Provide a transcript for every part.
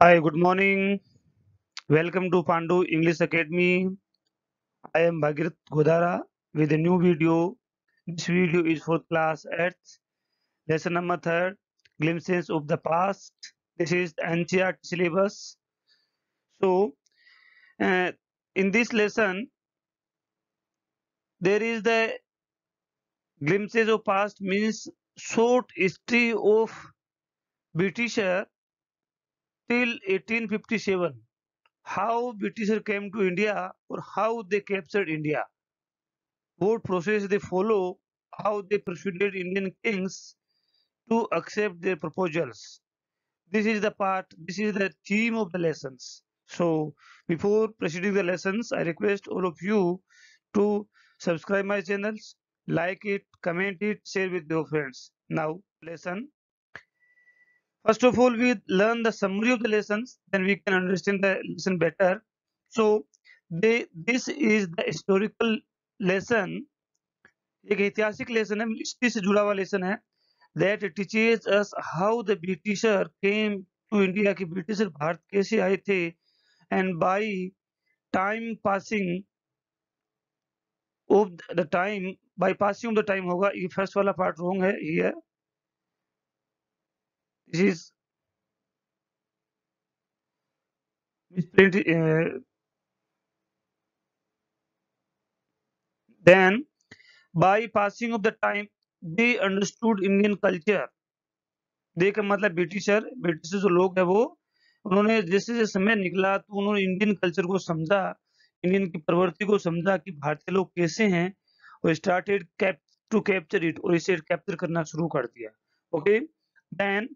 Hi, good morning. Welcome to Pandu English Academy. I am Bhagirath Godara with a new video. This video is for class 8, lesson number 3, Glimpses of the Past. This is the NCERT syllabus. So, uh, in this lesson, there is the Glimpses of Past means short history of Britisher till 1857. How Britisher came to India or how they captured India. What process they follow, how they persuaded Indian kings to accept their proposals. This is the theme of the lessons. So, before proceeding the lessons, I request all of you to subscribe my channels, like it, comment it, share with your friends. Now, lesson. First of all, we learn the summary of the lessons, then we can understand the lesson better. So, this is the historical lesson. एक ऐतिहासिक lesson है, history से जुड़ा हुआ lesson है that teaches us how the Britisher came to India कि Britisher भारत कैसे आए थे and by time passing of the time by passing of the time होगा ये फर्स्ट वाला पार्ट रॉन्ग है here this is misprint then by passing of the time they understood Indian culture they का मतलब ब्रिटिशर जो लोग है वो उन्होंने जैसे जैसे समय निकला तो उन्होंने इंडियन कल्चर को समझा इंडियन की प्रवृत्ति को समझा कि भारतीय लोग कैसे हैं और स्टार्टेड टू कैप्चर इट और इसे कैप्चर करना शुरू कर दिया okay then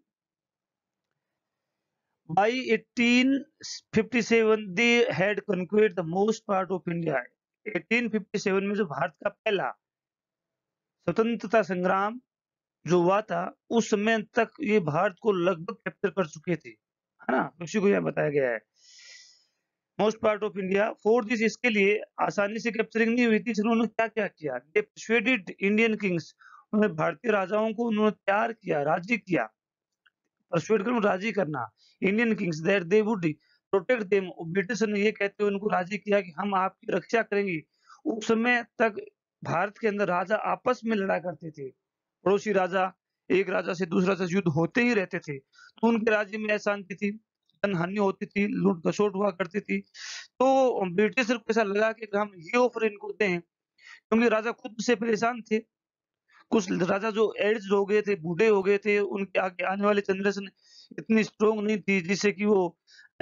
by 1857 they had conquered the most part of India 1857 में जो भारत का पहला स्वतंत्रता संग्राम जो हुआ था उस समय तक ये भारत को लगभग कैप्चर कर चुके थे है ना उसी को यहाँ बताया गया है most part of India for this इसके लिए आसानी से कैप्चरिंग नहीं हुई थी उन्होंने क्या क्या किया दे पर्सुएडेड इंडियन किंग्स उन्होंने भारतीय राजाओं को उन्होंने तैयार किया राजी किया पर्सुएड कर राजी करना Indian Kings that they would protect them British ने ये कहते हुए उनको राजी किया कि हम आपकी रक्षा करेंगे उस समय तक भारत के अंदर राजा आपस में लड़ा करते थे पड़ोसी राजा एक राजा से दूसरा राजा युद्ध होते ही रहते थे तो उनके राज्य में अशांति थी धन होती थी लूट खसोट हुआ करती थी तो ब्रिटिश को ऐसा लगा कि हम ये ऑफर इनको दें क्योंकि राजा खुद से परेशान थे कुछ राजा जो एज हो गए थे बूढ़े हो गए थे उनके आगे आने वाली जनरेशन इतनी स्ट्रोंग नहीं थी जिससे कि वो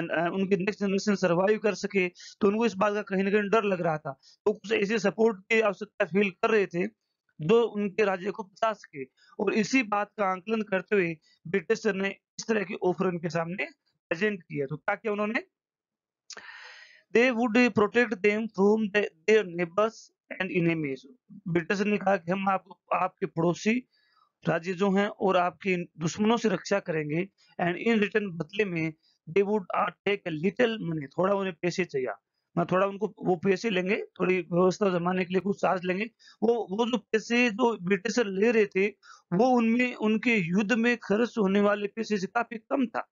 उनकी नेक्स्ट जनरेशन सर्वाइव कर सके तो उनको इस बात का कहीं ना कहीं डर लग रहा था तो कुछ ऐसे सपोर्ट की आवश्यकता फील कर रहे थे जो उनके राज्य को बचा सके और इसी बात का आंकलन करते हुए ब्रिटिश ने इस तरह की ऑफर उनके सामने प्रेजेंट किया तो क्या किया उन्होंने they would protect them from their neighbours and enemies British ने कहा कि हम आपको आपके पड़ोसी राज्य जो हैं और आपके दुश्मनों से रक्षा करेंगे एंड इन रिटर्न बदले में they would take a little money थोड़ा उन्हें पैसे चाहिए मैं थोड़ा उनको वो पैसे लेंगे थोड़ी व्यवस्था जमाने के लिए कुछ चार्ज लेंगे वो जो पैसे जो ब्रिटिशर ले रहे थे वो उनमें उनके युद्ध में खर्च होने वाले पैसे से काफी कम था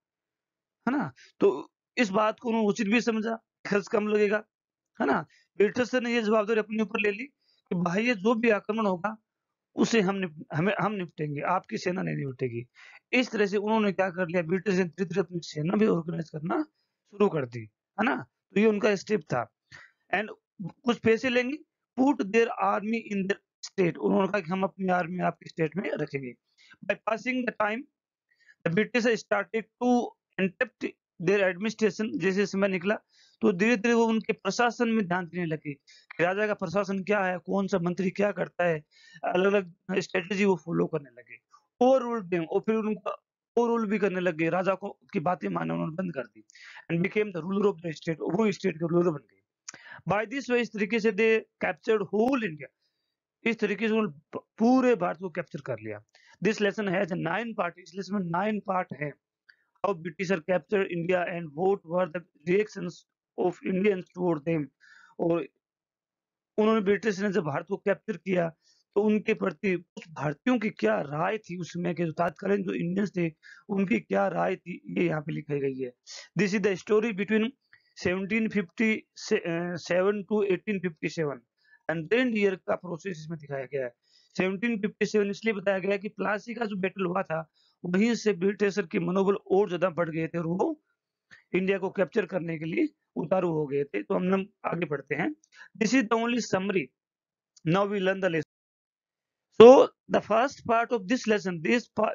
है ना तो इस बात को उन्होंने उचित भी समझा खर्च कम लगेगा है ना ब्रिटिशर ने ये जवाबदारी अपने ऊपर ले ली कि बाह्य जो भी आक्रमण होगा उसे हम निपटेंगे आपकी सेना नहीं निपटेगी इस तरह से उन्होंने क्या कर लिया ब्रिटिश ने धीरे धीरे अपनी सेना भी ऑर्गेनाइज करना शुरू कर दी है ना तो ये उनका स्टेप था एंड कुछ पैसे लेंगे put there army in their state उन्होंने कहा कि हम अपनी आर्मी आपके स्टेट में रखेंगे by passing the time the British started to interrupt their administration जैसे समय निकला तो धीरे धीरे वो उनके प्रशासन में ध्यान देने लगे कि राजा का प्रशासन क्या है कौन सा मंत्री क्या करता है अलग अलग स्ट्रेटेजी वो फॉलो करने लगे ओवर रूल देम और फिर उनका ओवर रूल भी करने लगे राजा को की बातें मानना उन्होंने बंद कर दी and became the ruler of the state वो स्टेट के रूलर बन गए बाय दिस वे इस तरीके से दे कैप्चर्ड होल इंडिया इस तरीके से उन्होंने पूरे भारत को कैप्चर कर लिया दिस लेसन हैज 9 पार्ट इस लेसन में 9 पार्ट है how britisher capture India and what were the reactions of Indians toward them और उन्होंने ब्रिटिश ने जब भारत को कैप्चर किया तो उनके प्रति कुछ भारतीयों की क्या राय थी उस समय के जो तत्कालीन जो इंडियंस थे, उनकी क्या राय थी, ये यहाँ पे लिखाई गई है। This is the story between 1757 to 1857 and then year का प्रोसेस इसमें दिखाया गया है। 1757 इसलिए बताया गया है कि प्लासी का जो बैटल हुआ था, वहीं से ब्रिटिशर के मनोबल और ज्यादा बढ़ गए थे और वो इंडिया को कैप्चर करने के लिए उतारू हो गए थे। तो हम आगे बढ़ते हैं। This is the only summary, now we learn the lesson. So the first part of this lesson,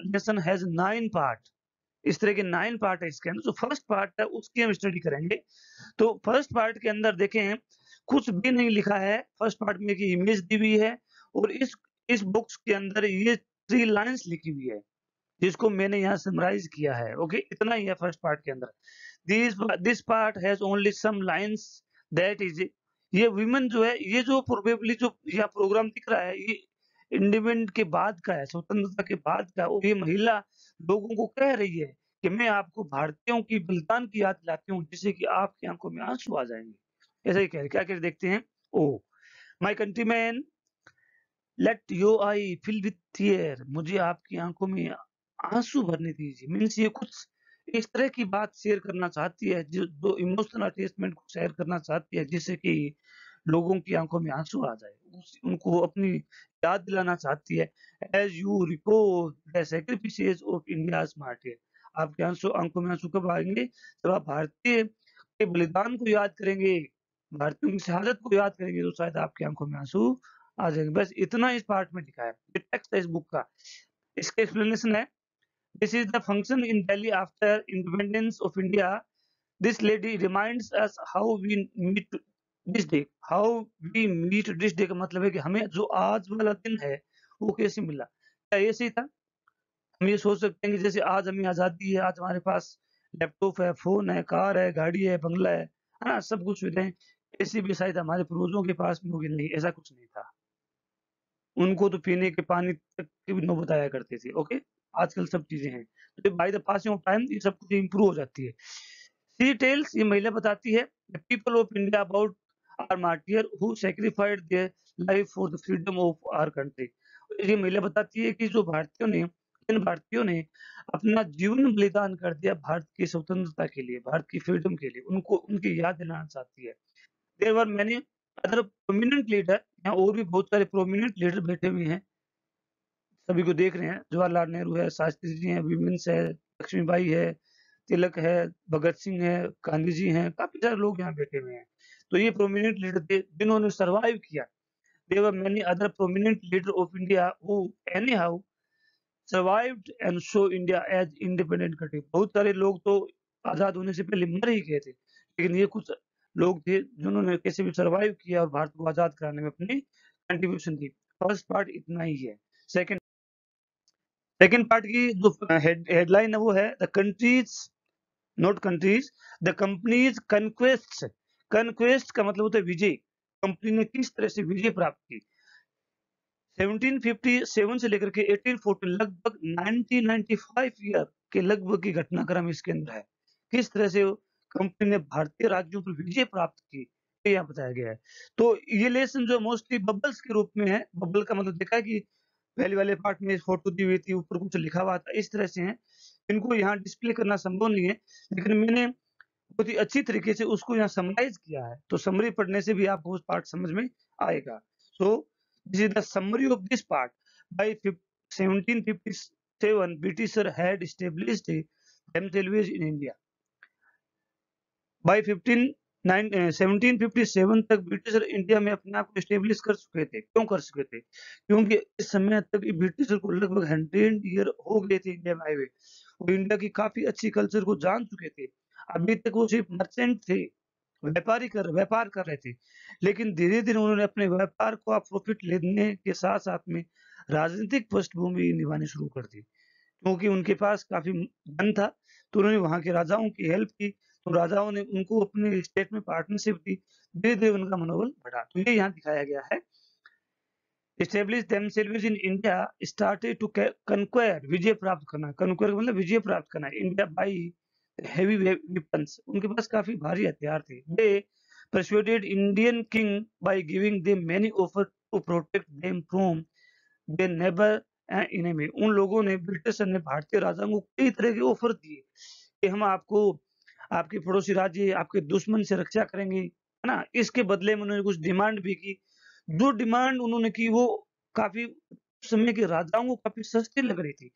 lesson has 9 part. इस तरह के 9 पार्ट है इसके अंदर। जो फर्स्ट पार्ट है उसकी हम स्टडी करेंगे। तो फर्स्ट पार्ट के अंदर देखें, कुछ भी नहीं लिखा है। फर्स्ट पार्ट में की इमेज दी हुई है और इस बुक्स के अंदर ये 3 लाइंस लिखी हुई है, जिसको मैंने यहाँ समराइज किया है। ओके, इतना ही है फर्स्ट पार्ट के अंदर। This part has only some lines, that is, ये विमेन जो है, ये जो प्रोबेबली जो यहाँ प्रोग्राम दिख रहा है, ये इंडिपेंडेंट के बाद का है, स्वतंत्रता के बाद का। और ये महिला लोगों को कह रही है कि मैं आपको भारतीयों की बलिदान की याद दिलाती हूँ, जिससे कि आपकी आंखों में आंसू आ जाएंगे। ऐसा ही कह रहे। क्या कह देखते हैं। O my countryman, let your eye fill with tear, मुझे आपकी आंखों में आंसू भरने दीजिए। मीन्स ये कुछ इस तरह की बात शेयर करना चाहती है, जो इमोशनल अटैचमेंट को शेयर करना चाहती है, जिससे कि लोगों की आंखों में आंसू आ जाए, उनको अपनी याद दिलाना चाहती है। As you recall the sacrifices of India's martyr, आपके आंखों में आंसू कब आएंगे, जब आप भारतीय के बलिदान को याद करेंगे, भारतीयों की शहादत को याद करेंगे, तो शायद आपकी आंखों में आंसू आ जाएंगे। बस इतना इस पार्ट में लिखा है। ये टेक्स्ट है इस बुक का। इसका एक्सप्लेनेशन है, this is the function in Delhi after independence of India. This lady reminds us how we meet this day. How we meet this day का मतलब है कि हमें जो आज वाला दिन है वो कैसे मिला। क्या ये सही था? हम ये सोच सकते हैं कि जैसे आज हमें आजादी है, आज हमारे पास लैपटॉप है, फोन है, कार है, गाड़ी है, बंगला है ना, सब कुछ सुविधाएं। ऐसी भी शायद हमारे पूर्वजों के पास में होगी। नहीं, ऐसा कुछ नहीं था। उनको तो पीने के पानी तक की भी नौबत आया करती थी। ओके, आजकल सब चीजें हैं, तो by the passing of time ये सब कुछ इंप्रूव हो जाती है। सी टेल्स, ये महिला बताती है, the people of India about our martyr who sacrificed their life for the freedom of our country. ये महिला बताती है कि जो भारतीयों ने, इन भारतीयों ने अपना जीवन बलिदान कर दिया भारत की स्वतंत्रता के लिए, भारत की फ्रीडम के लिए, उनको उनकी याद दिलाना चाहती है। There were many other prominent leader, यहाँ और भी बहुत सारे प्रोमिनेंट लीडर बैठे हुए हैं, सभी को देख रहे हैं। जवाहरलाल नेहरू है, शास्त्री जी हैं, विमेंस है, लक्ष्मीबाई है, तिलक है, भगत सिंह है, गांधी जी हैं, काफी सारे लोग यहाँ बैठे हुए हैं। तो ये प्रोमिनेंट लीडर थे जिन्होंने सर्वाइव किया। There were many other prominent leader of India who anyhow survived and show India as independent country. बहुत सारे लोग तो आजाद होने से पहले मर ही गए थे, लेकिन ये कुछ लोग थे जिन्होंने कैसे भी सर्वाइव किया और भारत को आजाद कराने में अपनी कंट्रीब्यूशन दी। फर्स्ट पार्ट इतना ही है। सेकंड सेकंड पार्ट की जो हेडलाइन है वो है, the countries, not countries, the companies conquest. Conquest का मतलब होता है विजय। कंपनी ने किस तरह से विजय प्राप्त की। 1757 से लेकर के 1814, लगभग 1995 ईयर के लगभग की घटनाक्रम इसके अंदर है। किस तरह से कंपनी ने भारतीय राज्यों पर विजय प्राप्त की, ये यहाँ बताया गया है। तो ये लेसन जो मोस्टली बबल्स के रूप में है, बबल का मतलब देखा है कि पहले वाले पार्ट में फोटो दी हुई थी, ऊपर कुछ लिखा हुआ था, इस तरह से है। इनको यहाँ डिस्प्ले करना संभव नहीं है, लेकिन मैंने बहुत ही अच्छी तरीके से उसको यहाँ समराइज किया है। तो समरी पढ़ने से भी आपको उस पार्ट समझ में आएगा। So this is the summary of this part. By 1757 Britisher had established themselves in India. By 1757 तक ब्रिटिशर इंडिया में अपने आप को एस्टेब्लिश कर चुके थे। क्यों कर चुके थे? क्योंकि इस समय तक ब्रिटिशर को लगभग 100 ईयर हो गए थे इंडिया में आए हुए। वो इंडिया की काफी अच्छी कल्चर को जान चुके थे। अभी तक वो सिर्फ मर्चेंट थे, व्यापार कर रहे थे, लेकिन धीरे-धीरे उन्होंने अपने व्यापार को प्रॉफिट लेने के साथ-साथ में राजनीतिक पृष्ठभूमि निभानी शुरू कर दी। क्योंकि उनके पास काफ़ी धन था, तो उन्होंने वहाँ के राजाओं की हेल्प की, तो राजाओं ने उनको अपने स्टेट में पार्टनरशिप दी, धीरे-धीरे उनका मनोबल बढ़ा। तो ये यहाँ दिखाया गया है। Establish themselves in India, started to conquer, विजय प्राप्त करना। कन्क्वायर मतलब विजय प्राप्त करना। इंडिया बाय हेवी वेपन्स, उनके पास काफ़ी भारी हथियार थे। दे persuaded Indian king by giving them many offers to protect them from they neighbour enemy. उन लोगों ने, ब्रिटिश ने भारतीय राजाओं को कई तरह के ऑफर दिए कि हम आपको आपके पड़ोसी राज्य, आपके दुश्मन से रक्षा करेंगे, है ना? इसके बदले में उन्होंने कुछ डिमांड भी की। जो डिमांड उन्होंने की वो काफ़ी उस समय के राजाओं को काफ़ी सस्ती लग रही थी।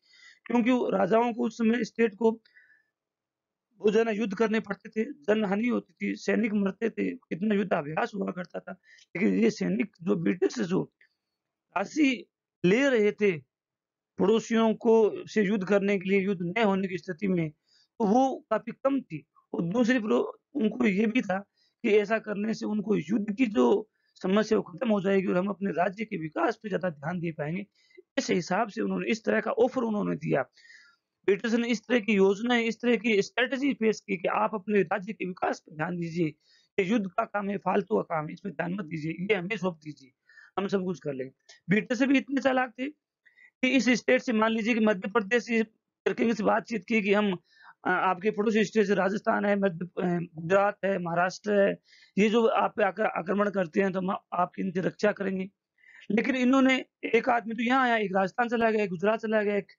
क्योंकि वो राजाओं को उस समय स्टेट को बहुत ज़्यादा युद्ध करने पड़ते थे, जनहानि होती थी, सैनिक मरते थे, कितना युद्धाभ्यास हुआ करता था। लेकिन ये सैनिक जो ब्रिटिश से जो राशि ले रहे थे पड़ोसियों को से युद्ध करने के लिए, युद्ध न होने की स्थिति में, तो वो काफ़ी कम थी। और दूसरी उनको ये भी था कि ऐसा करने से उनको युद्ध की जो समस्या वो खत्म हो जाएगी और हम अपने राज्य के विकास पे ज़्यादा ध्यान दे पाएँगे। इस हिसाब से उन्होंने इस तरह का ऑफ़र उन्होंने दिया। ब्रिटिश ने इस तरह की योजनाएँ, इस तरह की स्ट्रैटेजी पेश की कि आप अपने राज्य के विकास पे ध्यान दीजिए। ये युद्ध का काम है, फालतू का काम है, इसमें ध्यान मत दीजिए, ये हमें सौंप दीजिए, हम सब कुछ कर लेंगे। ब्रिटिश भी इतने चालाक थे कि इस स्टेट से मान लीजिए कि मध्य प्रदेश से करके से बातचीत की कि हम आपके पड़ोसी स्टेट से राजस्थान है, गुजरात है, महाराष्ट्र है, ये जो आप पे आकर आक्रमण करते हैं तो हम आपकी इनसे रक्षा करेंगे। लेकिन इन्होंने एक आदमी तो यहाँ आया, एक राजस्थान चला गया, एक गुजरात चला गया, एक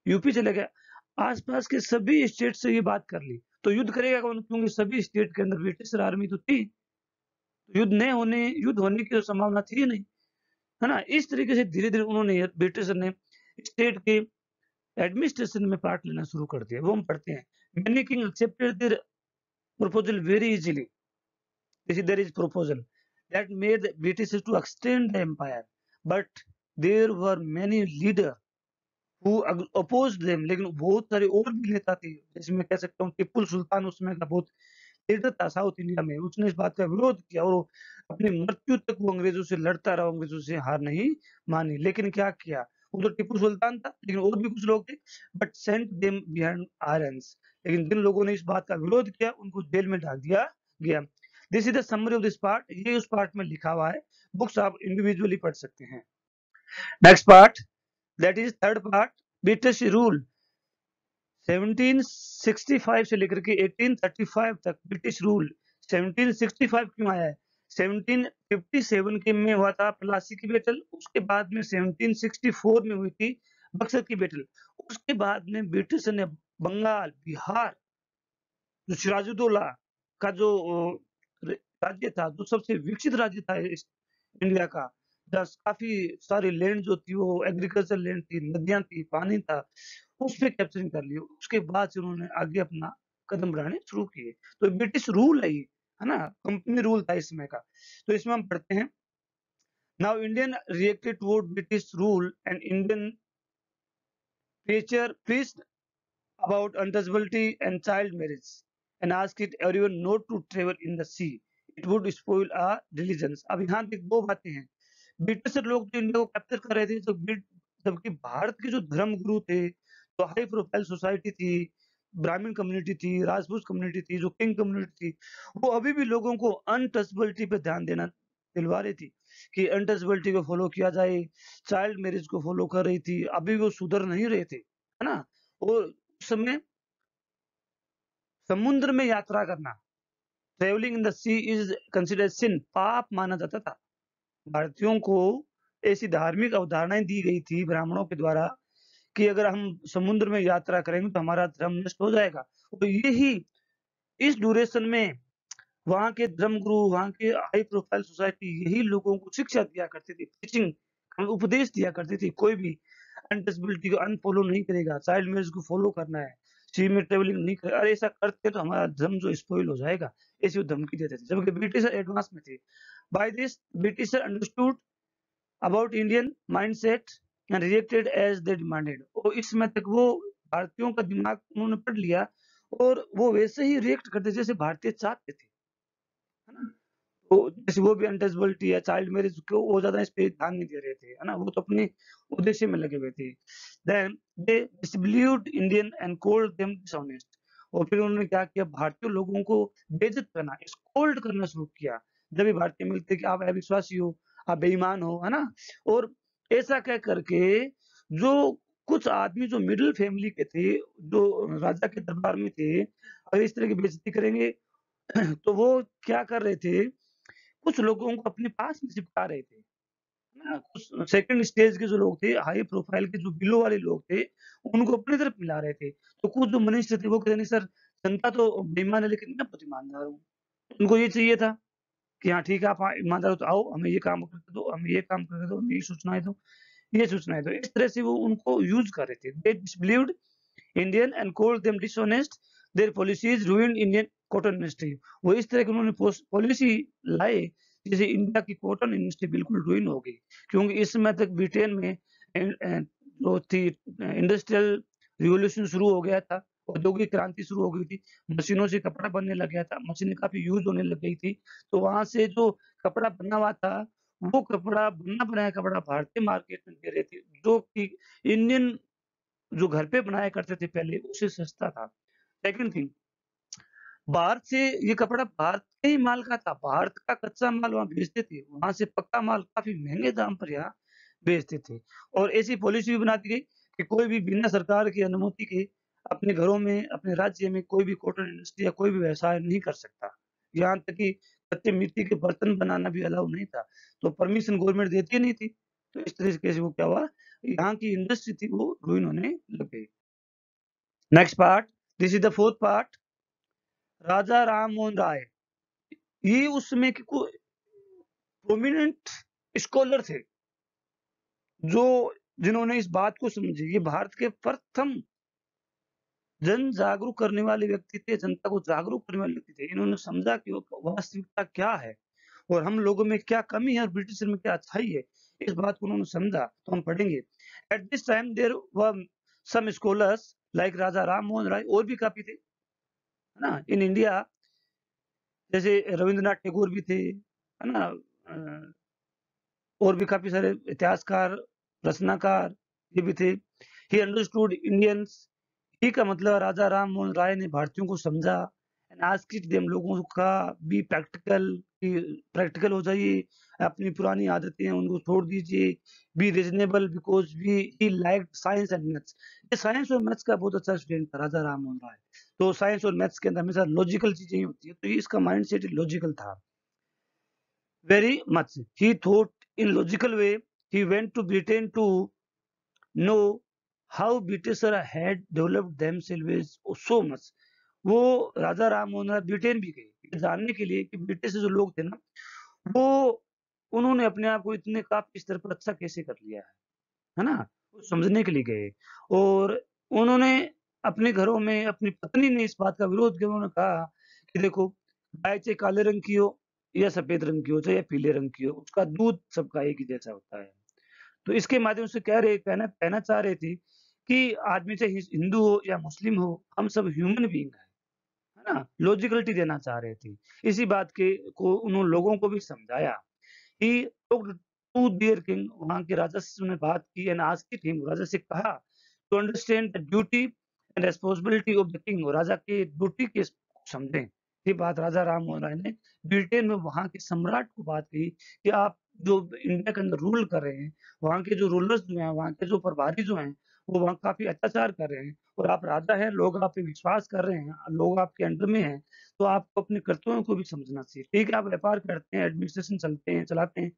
यूपी चले गया। आस-पास के सभी स्टेट से ये बात कर ली। तो युद्ध करेगा कौन? क्योंकि सभी स्टेट के अंदर ब्रिटिश आर्मी तो थी। युद्ध होने की तो संभावना थी ही नहीं, है ना? इस तरीके से धीरे-धीरे उन्होंने ब्रिटिश ने स्टेट के एडमिनिस्ट्रेशन में पार्ट लेना शुरू कर दिया। वो हम पढ़ते हैं, many king accepted their proposal very easily. There is proposal that made the British to extend the empire, but there were many leaders who opposed them. लेकिन बहुत सारे और भी नेता थे, जैसे मैं कह सकता हूँ टिप्पू सुल्तान उस समय का बहुत लीडर था साउथ इंडिया में, उसने इस बात का विरोध किया और अपनी मृत्यु तक वो अंग्रेजों से लड़ता रहा, अंग्रेजों से हार नहीं मानी। लेकिन क्या किया? वो तो टिप्पू सुल्तान था, लेकिन और भी कुछ लोग थे, but sent them behind irons. लेकिन जिन लोगों ने इस बात का विरोध किया, उनको जेल में डाल दिया गया। This is the summary of this part, ये उस पार्ट में लिखा हुआ है, बुक्स आप इंडिविजुअली पढ़ सकते हैं। Next part, that is third part, British rule 1765 से लेकर के 1835 तक ब्रिटिश रूल। 1765 क्यों आया है? 1757 के में हुआ था प्लासी की बैटल, उसके बाद में 1764 में हुई थी बक्सर की बैटल। उसके बाद में ब्रिटिश ने बंगाल, बिहार, जो सिराजुद्दौला का जो राज्य था, जो सबसे विकसित राज्य था इस इंडिया का, दस काफी सारी लैंड जो थी वो एग्रीकल्चर लैंड थी, नदियां थी, पानी था, उस पे कैप्चरिंग कर लिया। उसके बाद से उन्होंने आगे अपना कदम बढ़ाने शुरू किए। तो ब्रिटिश रूल है ये, है ना? कंपनी रूल था इस समय का। तो इसमें हम पढ़ते हैं, now Indian reacted toward British rule and Indian preached about untouchability and child marriage and asked it everyone not to travel in the sea. It would spoil our religions. अब यहाँ पे दो बातें हैं। ब्रिटिश लोग तो इंडिया को capture कर रहे थे, जबकि भारत के जो धर्म गुरु थे, जो हाई प्रोफाइल सोसाइटी थी, ब्राह्मण कम्युनिटी थी, राजपूत कम्युनिटी थी, जो किंग कम्युनिटी थी, वो अभी भी लोगों को अनटचेबिलिटी पे ध्यान देना दिलवा रही थी कि अनटचेबिलिटी को फॉलो किया जाए, चाइल्ड मैरिज को फॉलो कर रही थी। अभी वो सुधर नहीं रहे थे, है ना? और उस समय समुद्र में यात्रा करना, travelling in the sea is considered sin, पाप माना जाता था। भारतीयों को ऐसी धार्मिक अवधारणाएं दी गई थी ब्राह्मणों के द्वारा कि अगर हम समुद्र में यात्रा करेंगे तो हमारा धर्म नष्ट हो जाएगा। तो यही इस ड्यूरेशन में वहाँ के धर्मगुरु, वहाँ के हाई प्रोफाइल सोसाइटी यही लोगों को शिक्षा दिया करती थी, टीचिंग उपदेश दिया करती थी। कोई भी अनटचेबिलिटी को अनफॉलो नहीं करेगा, चाइल्ड मैरिज को फॉलो करना है, सी में ट्रेवलिंग नहीं करेगा, अरे ऐसा करते तो हमारा धर्म जो स्पॉइल हो जाएगा, ऐसी वो धमकी देते थे। जबकि ब्रिटिश एडवांस में थे। By this British understood about Indian mindset and reacted as they demanded. और इस समय तक वो भारतीयों का दिमाग उन्होंने पढ़ लिया और वो वैसे ही रिएक्ट करते जैसे भारतीय चाहते थे, है ना? तो जैसे वो भी अनटचेबिलिटी या चाइल्ड मैरिज को वो ज़्यादा इस पे ध्यान नहीं दे रहे थे, है ना? वो तो अपने उद्देश्य में लगे हुए थे। Then they disbelieved Indian and called them dishonest. और फिर उन्होंने क्या किया, भारतीय लोगों को बेइज्जत करना, स्कोल्ड करना शुरू किया। जब भी भारतीय मिलते कि आप अविश्वासी हो, आप बेईमान हो, है ना? और ऐसा कह करके जो कुछ आदमी जो मिडिल फैमिली के थे, जो राजा के दरबार में थे, अगर इस तरह की बेइज्जती करेंगे तो वो क्या कर रहे थे, कुछ लोगों को अपने पास में चिपका रहे थे। है ना? कुछ सेकंड स्टेज के जो लोग थे, हाई प्रोफाइल के जो बिलो वाले लोग थे, उनको अपनी तरफ मिला रहे थे। तो कुछ जो मनीष थे वो कहते नहीं सर, जनता तो बेईमान है लेकिन मैं बहुत ईमानदार हूँ। उनको ये चाहिए था कि हाँ ठीक है, आप ईमानदार हो तो आओ, हमें ये काम करके दो, हमें ये काम करके दो, हमें ये सूचनाएँ दो, ये सूचनाएँ दो। इस तरह से वो उनको यूज़ कर रहे थे। They disbelieved Indian and called them dishonest, their policies ruined Indian cotton industry. वो इस तरह की उन्होंने पॉलिसी लाए जिससे इंडिया की कॉटन इंडस्ट्री बिल्कुल रुइन हो गई, क्योंकि इस समय तक ब्रिटेन में जो थी इंडस्ट्रियल रिवॉल्यूशन शुरू हो गया था, औद्योगिक क्रांति शुरू हो गई थी, मशीनों से कपड़ा बनने लग गया था, मशीनें काफी यूज होने लग गई थी। तो वहां से जो कपड़ा बना हुआ था, वो कपड़ा बना बनाया कपड़ा भारतीय मार्केट में दे रहे थे, जो कि इंडियन जो घर पे बनाया करते थे पहले, उससे सस्ता था। सेकंड थिंग, भारत से ये कपड़ा भारत के ही माल का था, भारत का कच्चा माल वहाँ भेजते थे, वहाँ से पक्का माल काफ़ी महँगे दाम पर यहाँ बेचते थे। और ऐसी पॉलिसी भी बना दी गई कि कोई भी बिना सरकार की अनुमति के अपने घरों में, अपने राज्य में कोई भी कॉटन इंडस्ट्री या कोई भी व्यवसाय नहीं कर सकता। यहाँ तक कि कच्चे मिट्टी के बर्तन बनाना भी अलाउ नहीं था, तो परमिशन गवर्नमेंट देती नहीं थी। तो इस तरीके से वो क्या हुआ, यहाँ की इंडस्ट्री थी वो रुइन होने लग गई। Next part, this is the fourth part, Raja Ram Mohan Roy. ये उस समय के कोई प्रोमिनेंट स्कॉलर थे, जो जिन्होंने इस बात को समझी। ये भारत के प्रथम जन जागरूक करने वाले व्यक्ति थे, जनता को जागरूक करने वाले व्यक्ति थे। इन्होंने समझा कि वो वास्तविकता क्या है और हम लोगों में क्या कमी है और ब्रिटिशर में क्या अच्छाई है। इस बात को उन्होंने समझा, तो हम पढ़ेंगे। At this time there were some scholars like Raja Ram Mohan Roy, और भी काफ़ी थे, है ना? इन इंडिया जैसे रवींद्रनाथ टैगोर भी थे, है ना? अ और भी काफ़ी सारे इतिहासकार, रचनाकार ये भी थे। ही अंडरस्टूड इंडियंस, ही का मतलब राजा राम मोहन राय ने भारतीयों को समझा एंड आस्क्ड देम, लोगों का बी प्रैक्टिकल, कि प्रैक्टिकल हो जाइए, अपनी पुरानी आदतें हैं उनको छोड़ दीजिए, be reasonable because we he liked science and maths. ये साइंस और मैथ्स का बहुत अच्छा स्टूडेंट था राजा राम मोहन राय। तो साइंस और मैथ्स के अंदर हमेशा लॉजिकल चीज़ें ही होती है, तो ये इसका माइंडसेट लॉजिकल था। Very much. He thought in logical way. He went to Britain to know how British had developed themselves so much. वो राजा राम मोहन राय ब्रिटेन भी गए, ये जानने के लिए कि ब्रिटिश जो लोग थे ना, वो उन्होंने अपने आप को इतने काफ़ी स्तर पर अच्छा कैसे कर लिया है ना? वो समझने के लिए गए और उन्होंने अपने घरों में अपनी पत्नी ने इस बात का विरोध किया। उन्होंने कहा कि देखो, गाय चाहे काले रंग की हो या सफ़ेद रंग की हो, चाहे पीले रंग की हो, उसका दूध सबका एक ही जैसा होता है। तो इसके माध्यम से कहना कहना चाह रहे थे कि आदमी चाहे हिंदू हो या मुस्लिम हो, हम सब ह्यूमन बीइंग हैं, है ना? लॉजिकलिटी देना चाह रहे थे। इसी बात के को उन्होंने लोगों को भी समझाया। He talked to their king, वहाँ के राजा से उन्होंने बात की एंड आस्क्ड हिम, राजा से कहा to understand the duty and responsibility of the king, राजा की ड्यूटी के समझें। ये बात राजा राम मोहन राय ने ब्रिटेन में वहाँ के सम्राट को बात कही कि आप जो इंडिया के अंदर रूल कर रहे हैं, वहाँ के जो रूलर्स जो हैं, वहाँ के जो प्रभारी जो हैं, वो वहाँ काफ़ी अत्याचार कर रहे हैं और आप राजा हैं, लोग आप पे विश्वास कर रहे हैं, लोग आपके अंडर में हैं, तो आपको अपने कर्तव्यों को भी समझना चाहिए। ठीक है, आप व्यापार करते हैं, एडमिनिस्ट्रेशन चलाते हैं,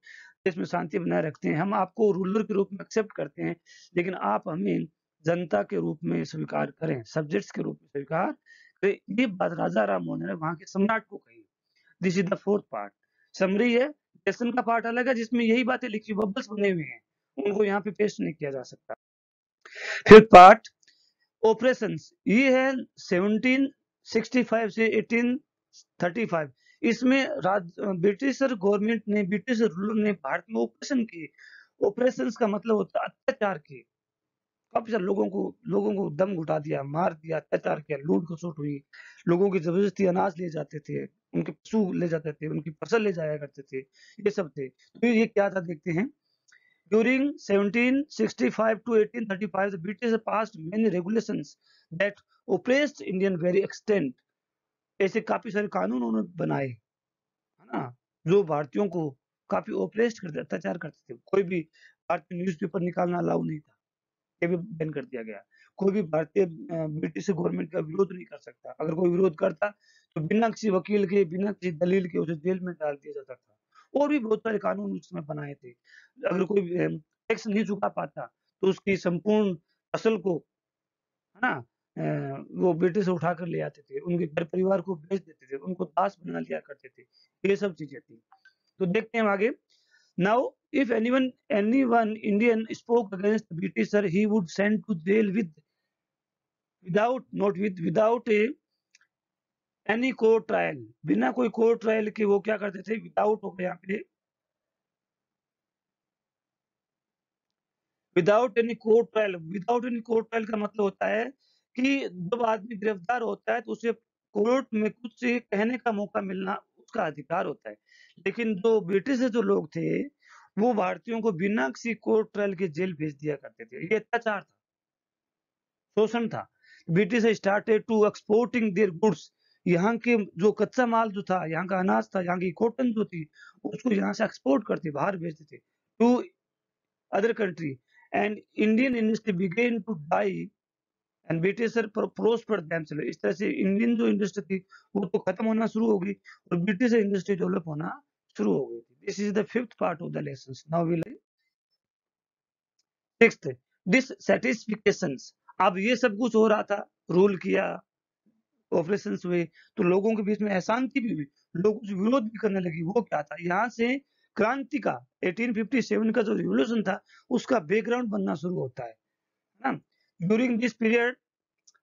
देश में शांति बनाए रखते हैं, हम आपको रूलर के रूप में एक्सेप्ट करते हैं, लेकिन आप हमें जनता के रूप में स्वीकार करें, सब्जेक्ट्स के रूप में स्वीकार करें। ये बात राजा राम मोहन ने वहाँ के सम्राट को कही। This is the fourth part. Summary है, लेसन का पार्ट अलग है जिसमें यही बातें लिखी, बबल्स बने हुए हैं, उनको यहाँ पे पेस्ट नहीं किया जा सकता। फिफ्थ पार्ट, ऑपरेशंस, ये है 1765 से 1835। इसमें ब्रिटिशर गवर्नमेंट ने, ब्रिटिश रूलर ने भारत में ऑपरेशन किए। ऑपरेशंस का मतलब होता है अत्याचार किए। काफ़ी सारे लोगों को दम घुटा दिया, मार दिया, अत्याचार किया, लूट-खसोट हुई। लोगों की ज़बरदस्ती अनाज ले जाते थे, उनके पशु ले जाते थे, उनकी फसल ले जाया करते थे, ये सब थे। तो ये क्या था देखते हैं। During 1765 to 1835, the British passed many regulations that oppressed Indian very extent. ऐसे काफ़ी सारे कानून उन्होंने बनाए, है ना? जो भारतीयों को काफ़ी ओप्रेस्ड करते, अत्याचार करते थे। कोई भी भारतीय न्यूज़पेपर निकालना अलाउ नहीं था, ये भी बैन कर दिया गया। कोई भी भारतीय ब्रिटिश गवर्नमेंट का विरोध नहीं कर सकता। अगर कोई विरोध करता, तो बिना किसी वकील के, बिना किसी दलील के उसे जेल में डाल दिया जाता था। और भी बहुत सारे कानून उस समय बनाए थे। अगर कोई टैक्स नहीं चुका पाता तो उसकी संपूर्ण फसल को, है ना, वो ब्रिटिश उठा कर ले आते थे, उनके घर परिवार को बेच देते थे, उनको दास बना लिया करते थे। ये सब चीजें थी। तो देखते हैं हम आगे। Now if anyone Indian spoke against British sir, he would send to jail without a any court trial. बिना कोई कोर्ट ट्रायल के वो क्या करते थे, विदाउट हो गया यहाँ पे, विदाउट एनी कोर्ट ट्रायल का मतलब होता है कि जब आदमी गिरफ्तार होता है तो उसे कोर्ट में कुछ कहने का मौका मिलना उसका अधिकार होता है। लेकिन जो ब्रिटिश जो लोग थे वो भारतीयों को बिना किसी कोर्ट ट्रायल के जेल भेज दिया करते थे। ये अत्याचार था, शोषण था। British started to exporting their goods. यहाँ के जो कच्चा माल जो था, यहाँ का अनाज था, यहाँ की कॉटन जो थी, उसको यहाँ से एक्सपोर्ट करते, बाहर भेजते थे to other country. And Indian industry began to die and British prospered themselves. इस तरह से इंडियन जो इंडस्ट्री थी वो तो खत्म होना शुरू हो गई और ब्रिटिश इंडस्ट्री डेवलप होना शुरू हो गई थी। This is the fifth part of the lessons. Now we learn sixth, dissatisfications. अब ये सब कुछ हो रहा था, रूल किया, ऑपरेशंस हुए, तो लोगों के बीच में अशांति भी हुई, लोग कुछ विरोध भी करने लगे। वो क्या था, यहाँ से क्रांति का 1857 का जो रिवोल्यूशन था उसका बैकग्राउंड बनना शुरू होता है ना। During this period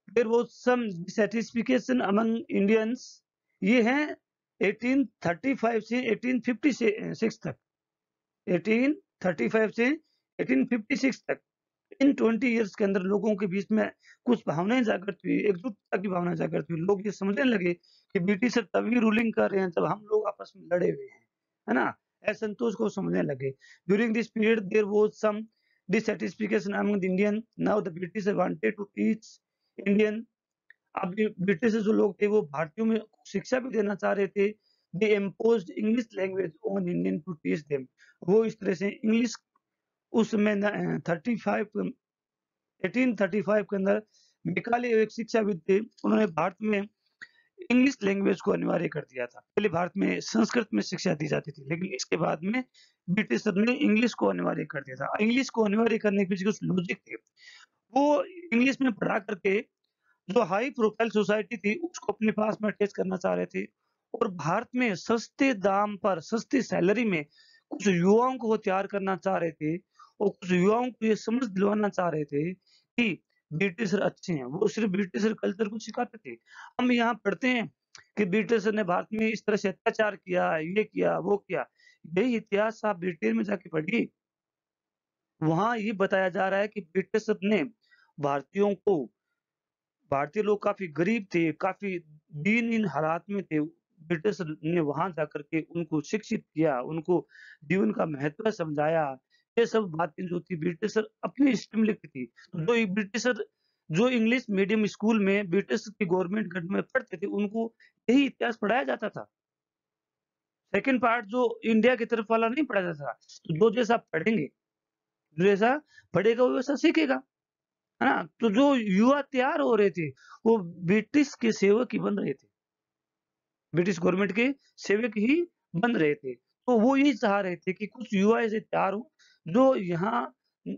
there was some dissatisfaction among Indians. ये है 1835 से 1856 तक, 1835 से 1856 तक। इन 20 इयर्स के अंदर लोगों के बीच में कुछ भावनाएं जागृत हुई, एकजुटता की भावना जागृत हुई। लोग ये समझने लगे कि ब्रिटिश तभी रूलिंग कर रहे हैं जब हम लोग आपस में लड़े हुए हैं, है ना। असंतोष को समझने लगे। During this period there was some dissatisfaction among the Indian. Now the British wanted to teach Indian. अब ये ब्रिटिश जो लोग थे वो भारतीयों में शिक्षा भी देना चाह रहे थे। They imposed English language on Indian to teach them. वो इस तरह से इंग्लिश उस समय 1835 के अंदर मैकाले एक शिक्षाविद थे, उन्होंने भारत में इंग्लिश लैंग्वेज को अनिवार्य कर दिया था। पहले भारत में संस्कृत में शिक्षा दी जाती थी, लेकिन इसके बाद में ब्रिटिश ने इंग्लिश को अनिवार्य कर दिया था। इंग्लिश को अनिवार्य करने के पीछे कुछ लॉजिक थे। वो इंग्लिश में पढ़ा करके जो हाई प्रोफाइल सोसाइटी थी उसको अपने पास में अटैच करना चाह रहे थे और भारत में सस्ते दाम पर सस्ती सैलरी में कुछ युवाओं को वो तैयार करना चाह रहे थे और कुछ युवाओं को ये समझ दिलवाना चाह रहे थे कि ब्रिटिशर अच्छे हैं। वो सिर्फ ब्रिटिशर कल्चर को सिखाते थे। हम यहाँ पढ़ते हैं कि ब्रिटिशर ने भारत में इस तरह से अत्याचार किया, ये किया, वो किया। यही इतिहास आप ब्रिटेन में जाके पढ़िए, वहां ये बताया जा रहा है कि ब्रिटिशर ने भारतीयों को, भारतीय लोग काफ़ी गरीब थे, काफ़ी दीन-हीन हालात में थे। ब्रिटिश ने वहाँ जाकर के उनको शिक्षित किया, उनको जीवन का महत्व समझाया। ये सब बातें जो थी ब्रिटिशर अपनी हिस्ट्री में लिखी थी। तो जो ब्रिटिशर जो इंग्लिश मीडियम स्कूल में ब्रिटिश की गवर्नमेंट गवर्नमेंट में पढ़ते थे, उनको यही इतिहास पढ़ाया जाता था। सेकंड पार्ट जो इंडिया की तरफ वाला नहीं पढ़ाया जाता था। तो जो जैसा पढ़ेंगे, जो जैसा पढ़ेगा वो वैसा सीखेगा। है ना? तो जो युवा तैयार हो रहे थे, वो ब्रिटिश के सेवक ही बन रहे थे। ब्रिटिश गवर्नमेंट के सेवक ही बन रहे थे। तो वो यही चाह रहे थे कि कुछ युवा ऐसे तैयार हो, जो यहाँ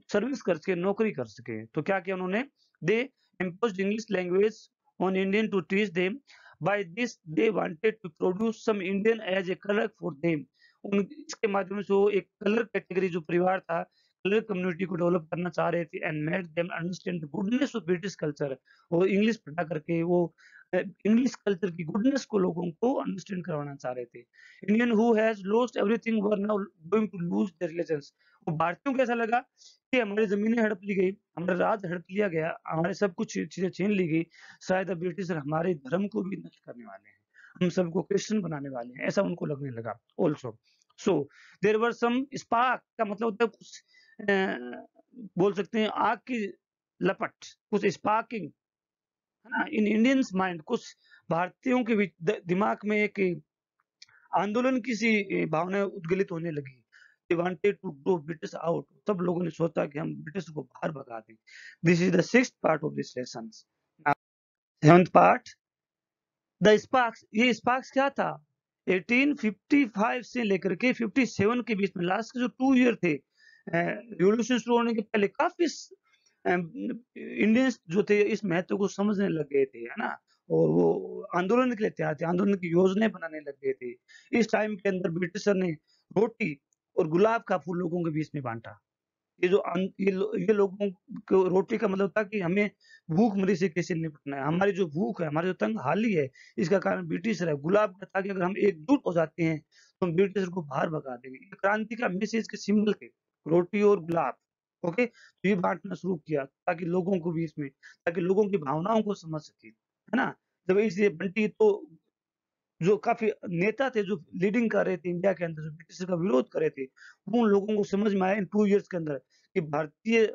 सर्विस कर सके, नौकरी कर सके। तो क्या किया उन्होंने? They imposed English language on Indian to teach them. By this they wanted to produce some Indian as a colour for them. उन इसके माध्यम से वो एक कलर कैटेगरी जो परिवार था, कलर कम्युनिटी को डेवलप करना चाह रहे थे and made them understand the goodness of British culture. वो इंग्लिश पढ़ा करके वो इंग्लिश कल्चर की गुडनेस को लोगों को अंडरस्टैंड करवाना चाह रहे थे। Indian who has lost everything were now going to lose their religions. वो भारतीयों को ऐसा लगा कि हमारी जमीनें हड़प ली गई, हमारा राज हड़प लिया गया, हमारे सब कुछ चीजें छीन ली गई। शायद अब ब्रिटिश हमारे धर्म को भी नष्ट करने वाले हैं, हम सबको क्रिश्चियन बनाने वाले हैं, ऐसा उनको लगने लगा also. So there were some spark का मतलब होता है कुछ बोल सकते हैं आग की लपट, कुछ स्पार्किंग, है ना, इन इंडियंस माइंड। कुछ भारतीयों के दिमाग में एक आंदोलन की सी भावना उद्गलित होने लगी। They wanted to draw British out. सब लोगों ने सोचा कि हम ब्रिटिश को बाहर भगा दें। This is the sixth part of this lesson. Seventh part, the sparks. ये स्पार्क्स क्या था? 1855 से लेकर के 57 के बीच में लास्ट के जो 2 ईयर थे रिवॉल्यूशन शुरू होने के पहले काफ़ी इंडियंस जो थे इस महत्व को समझने लग गए थे, है ना? और वो आंदोलन के लिए तैयार थे, आंदोलन की योजनाएँ बनाने लग गए थे। इस टाइम के अंदर ब्रिटिशर ने रोटी और गुलाब का फूल लोगों के बीच में बाँटा। ये लोगों को रोटी का मतलब था कि हमें भूखमरी से कैसे निपटना है। हमारी जो भूख है, हमारी जो तंगहाली है, इसका कारण ब्रिटिशर है। गुलाब का था कि अगर हम एकजुट हो जाते हैं, तो हम ब्रिटिशर को बाहर भगा देंगे। ये क्रांति का मैसेज के सिंबल थे, रोटी और गुलाब, ओके? तो ये बाँटना शुरू किया ताकि लोगों को बीच में ताकि लोगों की भावनाओं को समझ सकें, है ना? जब इसलिए बंटी तो जो काफ़ी नेता थे, जो लीडिंग कर रहे थे इंडिया के अंदर, जो ब्रिटिश का विरोध कर रहे थे, वो उन लोगों को समझ में आया इन 2 इयर्स के अंदर कि भारतीय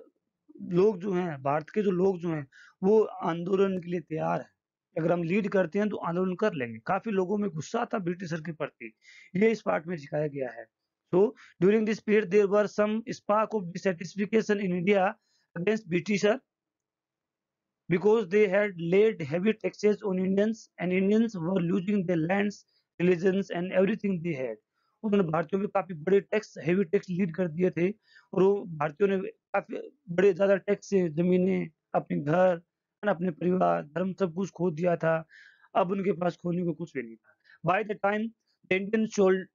लोग जो हैं, भारत के जो लोग जो हैं, वो आंदोलन के लिए तैयार हैं। अगर हम लीड करते हैं, तो आंदोलन कर लेंगे। काफ़ी लोगों में गुस्सा था ब्रिटिशर के प्रति, ये इस पार्ट में दिखाया गया है। So, during this period, there were some spark of dissatisfaction in India against Britisher because they had laid heavy taxes on Indians and Indians were losing their lands, religions and everything they had. उन्होंने भारतीयों पे काफ़ी बड़े tax heavy tax lead कर दिए थे और वो भारतीयों ने काफ़ी बड़े ज़्यादा टैक्स से ज़मीनें, अपने घर, है ना, अपने परिवार, धर्म सब कुछ खो दिया था। अब उनके पास खोने को कुछ भी नहीं था। By the time the Indian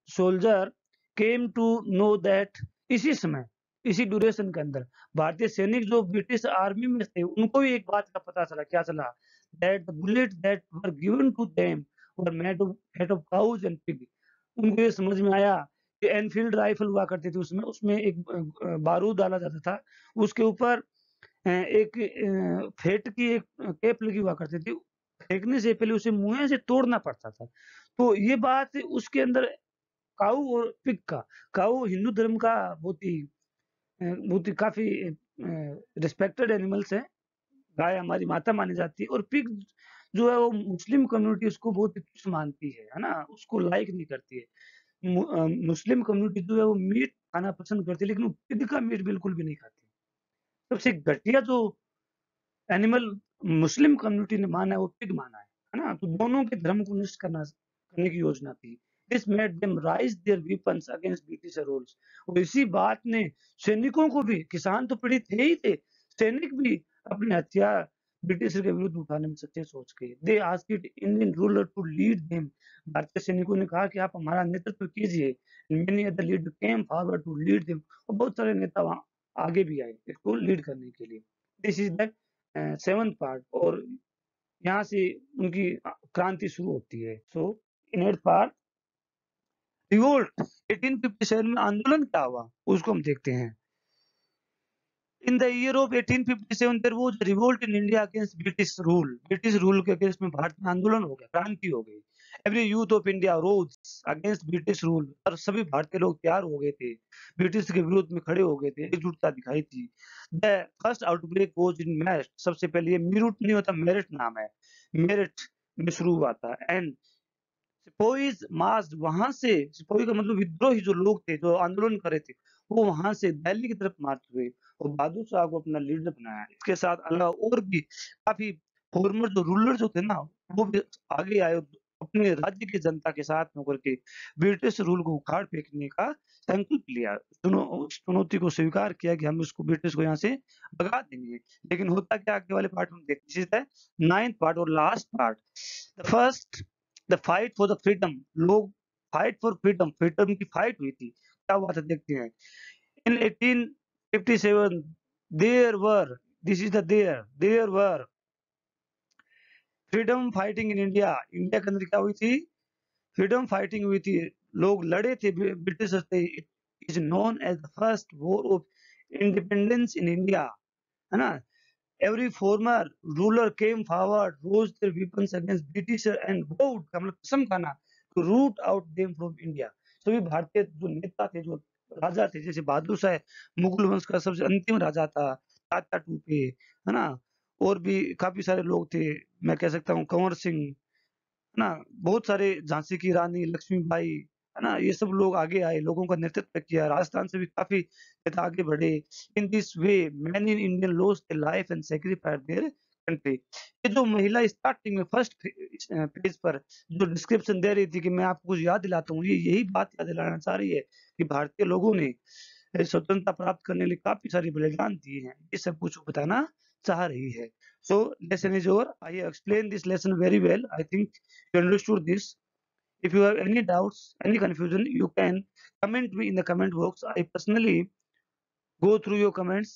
soldier came to know that इसी समय, इसी ड्यूरेशन के अंदर भारतीय सैनिक जो ब्रिटिश आर्मी में थे, उनको भी एक बात का पता चला, क्या चला? That the bullet that were given to them were made of cows and pig. उनको ये समझ में आया कि एनफील्ड राइफल हुआ करती थी उसमें, उसमें एक बारूद डाला जाता था, उसके ऊपर एक फेट की एक कैप लगी हुआ करती थी। फेंकने से पहले उसे मुँह से तोड़ना पड़ता था। तो ये बात उसके अंदर काऊ और पिग का, काऊ हिंदू धर्म का बहुत ही काफ़ी रिस्पेक्टेड एनिमल्स है। गाय हमारी माता मानी जाती है और पिग जो है वो मुस्लिम कम्युनिटी उसको बहुत ही तुच्छ मानती है ना? उसको लाइक नहीं करती है। मुस्लिम कम्युनिटी जो है वो मीट खाना पसंद करती है, लेकिन वो पिग का मीट बिल्कुल भी नहीं खाती। सबसे घटिया जो एनिमल मुस्लिम कम्युनिटी ने माना है वो पिग माना है ना? तो दोनों के धर्म को नष्ट करने की योजना थी। This made them raise their weapons against British rules. और इसी बात ने सैनिकों को भी, किसान तो पीड़ित थे ही थे, सैनिक भी अपने हथियार ब्रिटिश के विरुद्ध उठाने में सच्चे सोच गए। They asked Indian ruler to lead them. भारतीय सैनिकों ने कहा कि आप हमारा नेतृत्व कीजिए। Many other leader came forward to lead them. और बहुत सारे नेता वहाँ आगे भी आए इसको लीड करने के लिए। This is the 7th part और यहाँ से उनकी क्रांति शुरू होती है। सो इन 8th पार्ट रिवोल्ट 1857 में आंदोलन क्या हुआ उसको हम देखते हैं। In the year of 1857 there was a revolt in India against British rule. British rule के अगेंस्ट में भारत में आंदोलन हो गया, क्रांति हो गई। Every youth of India rose against British rule। और सभी भारतीय लोग तैयार हो गए थे, ब्रिटिश के विरोध में खड़े हो गए थे, एकजुटता दिखाई थी। The first outbreak was in Meerut. सबसे पहले ये मीरूट नहीं होता, मेरठ नाम है, मेरठ में शुरू हुआ था। एंड सिपोईज मार्च्ड, वहां से सिपोही का मतलब विद्रोही जो लोग थे, जो आंदोलन कर रहे थे, वो वहां से दिल्ली की तरफ मार्च हुए और बहादुर शाह को अपना लीडर बनाया। इसके साथ अलावा और भी काफी फॉर्मर जो रूलर जो थे ना, वो भी आगे आए और अपने राज्य की जनता के साथ होकर के ब्रिटिश रूल को उखाड़ फेंकने का संकल्प लिया। उस चुनौती को स्वीकार किया कि हम इसको ब्रिटिश को यहाँ से भगा देंगे। लेकिन होता क्या आगे वाले पार्ट में देखते हैं। 9th पार्ट और last part, the first the fight for the freedom. लोग फाइट फॉर फ्रीडम, फ्रीडम की फाइट हुई थी। क्या हुआ था देखते हैं। In 1857 there were, this is the there were freedom fighting in India. India के अंदर क्या हुई थी? फ्रीडम फाइटिंग हुई थी, लोग लड़े थे ब्रिटिश से। It is known as the first war of independence in India, है ना? Every former ruler came forward, rose their weapons against Britisher and vowed, का मतलब कसम खाना, to root out them from India। सभी भारतीय जो नेता थे, जो राजा थे, जैसे बहादुर शाह मुगल वंश का सबसे अंतिम राजा था, तात्या टोपे, है ना? और भी काफी सारे लोग थे, मैं कह सकता हूँ कंवर सिंह, है ना? बहुत सारे, झांसी की रानी लक्ष्मीबाई, है ना? ये सब लोग आगे आए, लोगों का नेतृत्व किया, राजस्थान से भी काफ़ी नेता आगे बढ़े। In this way many Indian lost their life and sacrificed their country. ये जो महिला स्टार्टिंग में फर्स्ट पेज पर जो डिस्क्रिप्शन दे रही थी कि मैं आपको कुछ याद दिलाता हूँ, ये यही बात याद दिलाना चाह रही है कि भारतीय लोगों ने स्वतंत्रता प्राप्त करने के लिए काफ़ी सारी बलिदान दिए हैं। ये सब कुछ वो बताना चाह रही है। So lesson is over. I have explained this lesson very well. I think you understood this. If you have any doubts, any confusion, you can comment me in the comment box. I personally go through your comments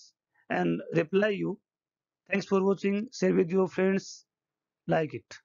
and reply you. Thanks for watching. Share with your friends. Like it.